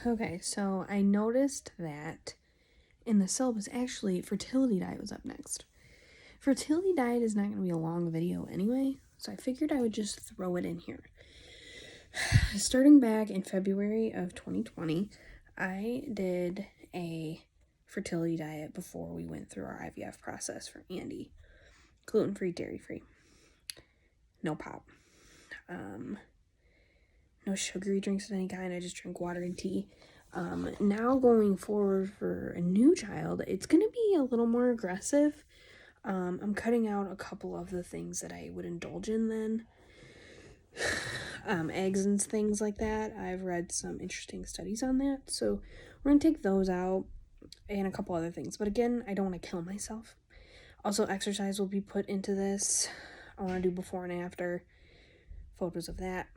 Okay, so I noticed that in the syllabus, actually, fertility diet was up next. Fertility diet is not going to be a long video anyway, so I figured I would just throw it in here. Starting back in February of 2020, I did a fertility diet before we went through our IVF process for Andy. Gluten-free, dairy-free. No pop. No sugary drinks of any kind. I just drink water and tea. Now going forward for a new child, it's going to be a little more aggressive. I'm cutting out a couple of the things that I would indulge in then. Eggs and things like that. I've read some interesting studies on that. So we're going to take those out and a couple other things. But again, I don't want to kill myself. Also, exercise will be put into this. I want to do before and after photos of that.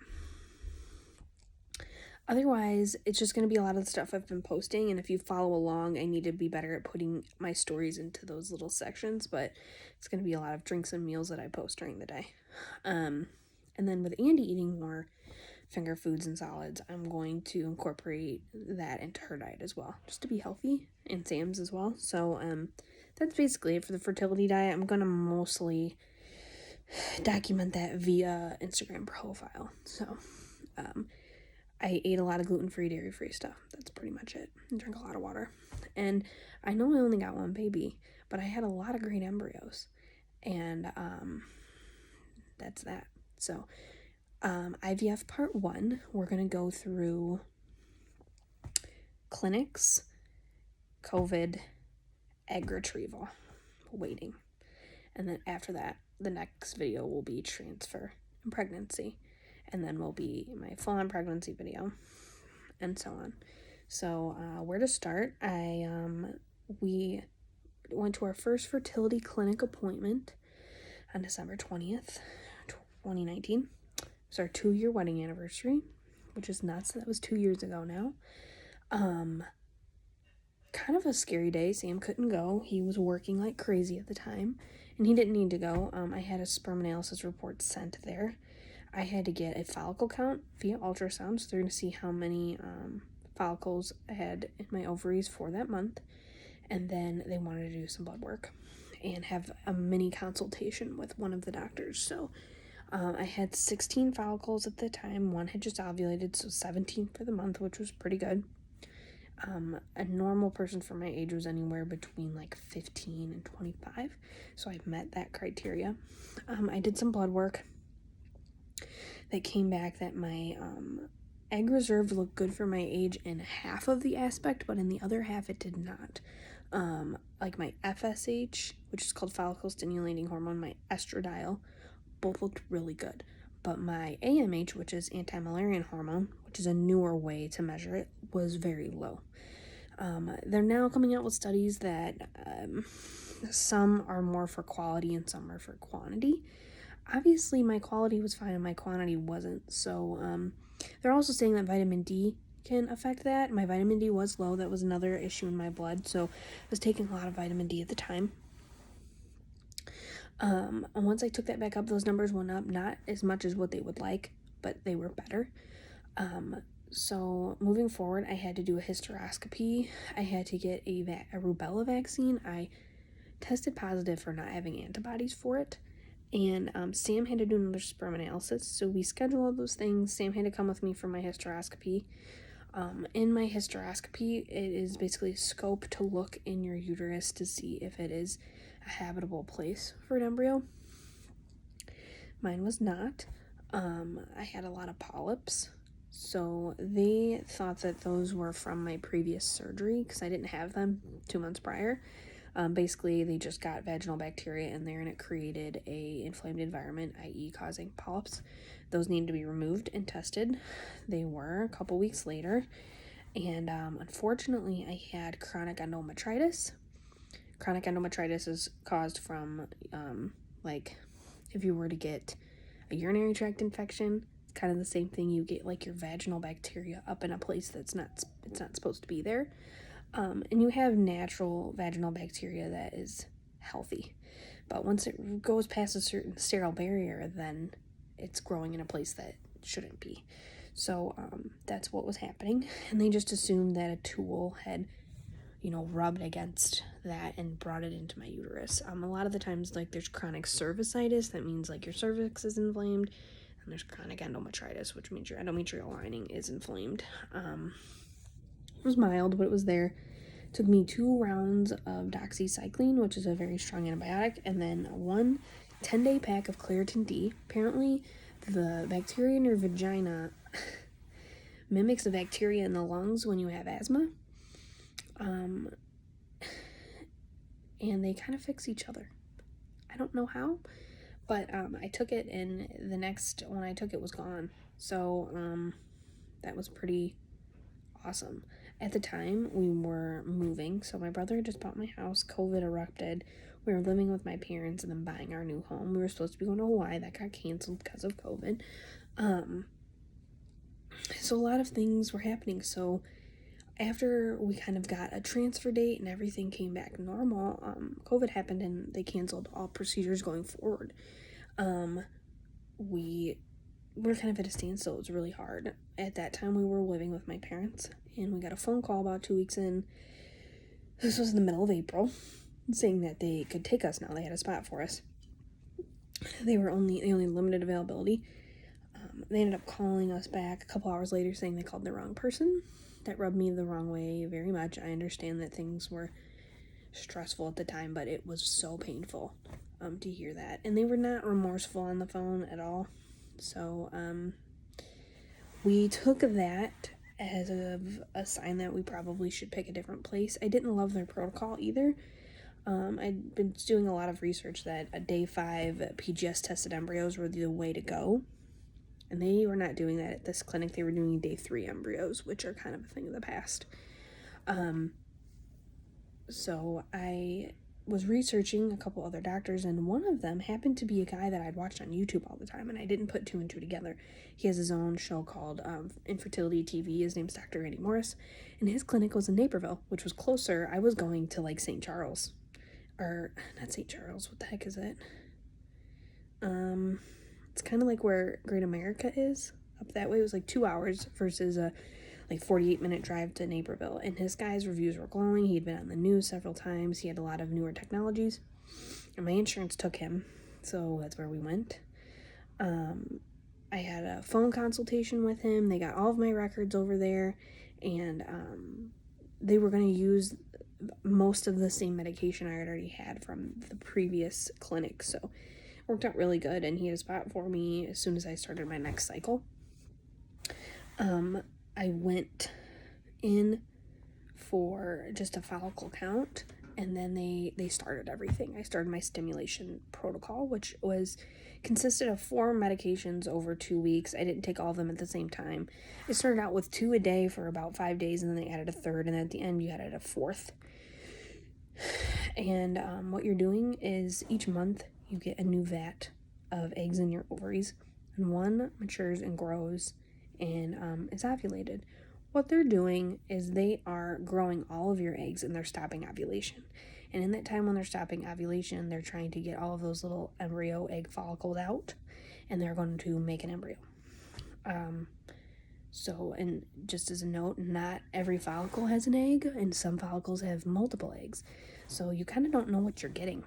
Otherwise, it's just going to be a lot of the stuff I've been posting, and if you follow along, I need to be better at putting my stories into those little sections, but it's going to be a lot of drinks and meals that I post during the day. And then with Andy eating more finger foods and solids, I'm going to incorporate that into her diet as well, just to be healthy, and Sam's as well. So that's basically it for the fertility diet. I'm going to mostly document that via Instagram profile. So I ate a lot of gluten-free, dairy-free stuff. That's pretty much it. I drank a lot of water. And I know I only got one baby, but I had a lot of great embryos. And that's that. So IVF part 1, we're going to go through clinics, COVID, egg retrieval, waiting. And then after that, the next video will be transfer and pregnancy. And then will be my full-on pregnancy video, and so on. So where to start? We went to our first fertility clinic appointment on December 20th, 2019. It was our 2-year wedding anniversary, which is nuts. That was 2 years ago now. Kind of a scary day. Sam couldn't go. He was working like crazy at the time, and he didn't need to go. I had a sperm analysis report sent there. I had to get a follicle count via ultrasound, so they're going to see how many follicles I had in my ovaries for that month. And then they wanted to do some blood work and have a mini consultation with one of the doctors. So I had 16 follicles at the time. One had just ovulated, so 17 for the month, which was pretty good. A normal person for my age was anywhere between like 15 and 25, so I met that criteria. I did some blood work that came back that my egg reserve looked good for my age in half of the aspect, but in the other half it did not. Like my FSH, which is called follicle stimulating hormone, my estradiol, both looked really good. But my AMH, which is anti-Müllerian hormone, which is a newer way to measure it, was very low. They're now coming out with studies that some are more for quality and some are for quantity. Obviously, my quality was fine and my quantity wasn't. So they're also saying that vitamin D can affect that. My vitamin D was low. That was another issue in my blood. So I was taking a lot of vitamin D at the time. And once I took that back up, those numbers went up, not as much as what they would like, but they were better. So moving forward, I had to do a hysteroscopy. I had to get a rubella vaccine. I tested positive for not having antibodies for it. And Sam had to do another sperm analysis, so we scheduled all those things. Sam had to come with me for my hysteroscopy. In my hysteroscopy, it is basically a scope to look in your uterus to see if it is a habitable place for an embryo. Mine was not. I had a lot of polyps, so they thought that those were from my previous surgery because I didn't have them 2 months prior. Basically, they just got vaginal bacteria in there and it created a inflamed environment, i.e. causing polyps. Those needed to be removed and tested. They were a couple weeks later. And unfortunately, I had chronic endometritis. Chronic endometritis is caused from, like, if you were to get a urinary tract infection, it's kind of the same thing. You get, like, your vaginal bacteria up in a place that's not supposed to be there. And you have natural vaginal bacteria that is healthy. But once it goes past a certain sterile barrier, then it's growing in a place that shouldn't be. So that's what was happening. And they just assumed that a tool had, rubbed against that and brought it into my uterus. A lot of the times, like, there's chronic cervicitis. That means, like, your cervix is inflamed. And there's chronic endometritis, which means your endometrial lining is inflamed. It was mild, but it was there. It took me 2 rounds of doxycycline, which is a very strong antibiotic, and then one 10-day pack of Claritin D. Apparently, the bacteria in your vagina mimics the bacteria in the lungs when you have asthma. And they kind of fix each other. I don't know how, but I took it, and the next one I took it was gone. So that was pretty awesome. At the time, we were moving, so my brother had just bought my house. COVID erupted. We were living with my parents and then buying our new home. We were supposed to be going to Hawaii. That got canceled because of COVID. So a lot of things were happening. So after we kind of got a transfer date and everything came back normal, COVID happened and they canceled all procedures going forward. We were kind of at a standstill. It was really hard. At that time, we were living with my parents, and we got a phone call about 2 weeks in. This was in the middle of April, saying that they could take us now. They had a spot for us. They only limited availability. They ended up calling us back a couple hours later saying they called the wrong person. That rubbed me the wrong way very much. I understand that things were stressful at the time, but it was so painful to hear that. And they were not remorseful on the phone at all. So we took that as a sign that we probably should pick a different place. I didn't love their protocol either. I'd been doing a lot of research that a day 5 PGS tested embryos were the way to go. And they were not doing that at this clinic. They were doing day 3 embryos, which are kind of a thing of the past. So I was researching a couple other doctors, and one of them happened to be a guy that I'd watched on YouTube all the time, and I didn't put 2 and 2 together. He has his own show called Infertility TV. His name's Dr. Randy Morris, and his clinic was in Naperville, which was closer. I was going to, like, St. Charles. Or, not St. Charles, what the heck is it? It's kind of like where Great America is. Up that way, it was like 2 hours versus a 48-minute drive to Naperville. And his guy's reviews were glowing. He'd been on the news several times. He had a lot of newer technologies. And my insurance took him, so that's where we went. I had a phone consultation with him. They got all of my records over there, and they were going to use most of the same medication I had already had from the previous clinic. So it worked out really good, and he had a spot for me as soon as I started my next cycle. I went in for just a follicle count, and then they started everything. I started my stimulation protocol, which consisted of 4 medications over 2 weeks. I didn't take all of them at the same time. It started out with 2 a day for about 5 days, and then they added a 3rd, and then at the end you added a 4th. And what you're doing is each month you get a new vat of eggs in your ovaries, and one matures and grows and is ovulated. What they're doing is they are growing all of your eggs, and they're stopping ovulation. And in that time when they're stopping ovulation, they're trying to get all of those little embryo egg follicles out, and they're going to make an embryo. So, and just as a note, not every follicle has an egg, and some follicles have multiple eggs. So you kind of don't know what you're getting.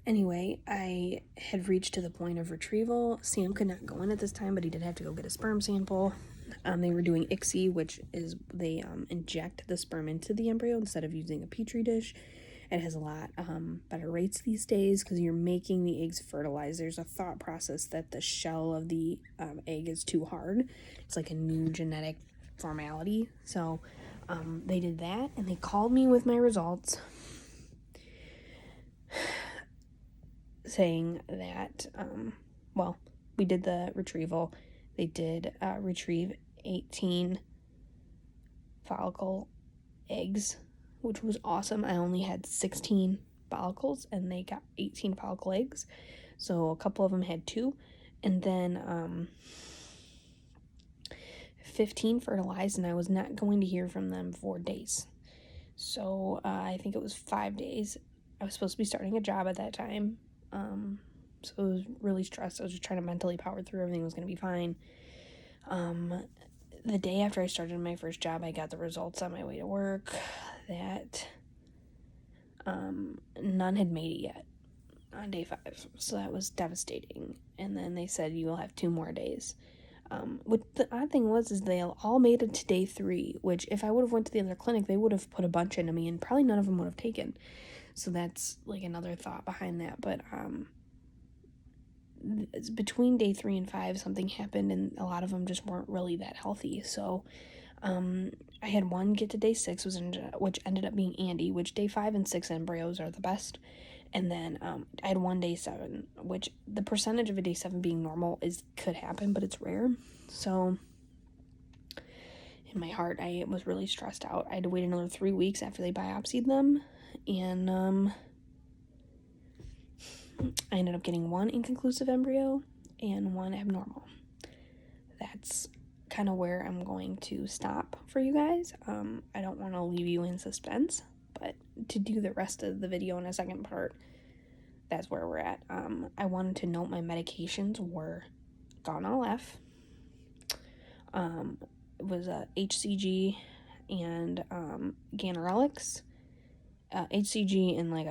Anyway, I had reached to the point of retrieval. Sam could not go in at this time, but he did have to go get a sperm sample. They were doing ICSI, which is they inject the sperm into the embryo instead of using a petri dish. It has a lot better rates these days because you're making the eggs fertilize. There's a thought process that the shell of the egg is too hard. It's like a new genetic formality. So they did that, and they called me with my results saying that, we did the retrieval. They did retrieve 18 follicle eggs, which was awesome. I only had 16 follicles, and they got 18 follicle eggs. So a couple of them had 2, and then 15 fertilized, and I was not going to hear from them for days. So I think it was 5 days. I was supposed to be starting a job at that time. So I was really stressed. I was just trying to mentally power through. Everything was going to be fine. The day after I started my first job, I got the results on my way to work that none had made it yet on day 5. So that was devastating. And then they said you will have 2 more days. What the odd thing was is they all made it to day 3, which if I would have went to the other clinic, they would have put a bunch into me and probably none of them would have taken. So that's like another thought behind that. But between day 3 and 5, something happened and a lot of them just weren't really that healthy. So I had one get to day 6, which ended up being Andy, which day 5 and 6 embryos are the best. And then I had one day 7, which the percentage of a day 7 being normal could happen, but it's rare. So in my heart, I was really stressed out. I had to wait another 3 weeks after they biopsied them, and I ended up getting 1 inconclusive embryo and 1 abnormal. That's kind of where I'm going to stop for you guys. I don't want to leave you in suspense, but to do the rest of the video in a second part, that's where we're at. I wanted to note my medications were Gonal-F. It was a HCG and Ganirelix. HCG in like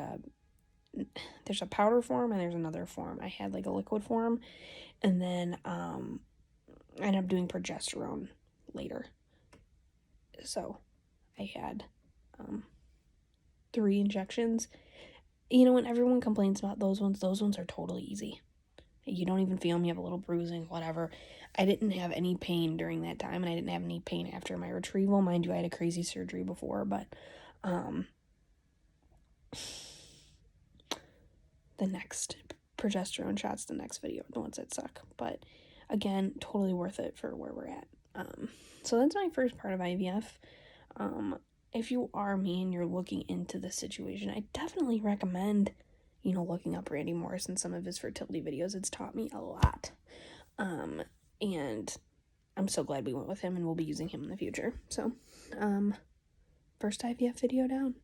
there's a powder form and there's another form. I had like a liquid form, and then I ended up doing progesterone later. So I had 3 injections. You know, when everyone complains about those ones are totally easy. You don't even feel them. You have a little bruising, whatever. I didn't have any pain during that time, and I didn't have any pain after my retrieval. Mind you, I had a crazy surgery before, but the next progesterone shots, the next video, the ones that suck. But again, totally worth it for where we're at. So that's my first part of IVF. If you are me and you're looking into this situation, I definitely recommend, looking up Randy Morris and some of his fertility videos. It's taught me a lot. And I'm so glad we went with him, and we'll be using him in the future. So, first IVF video down.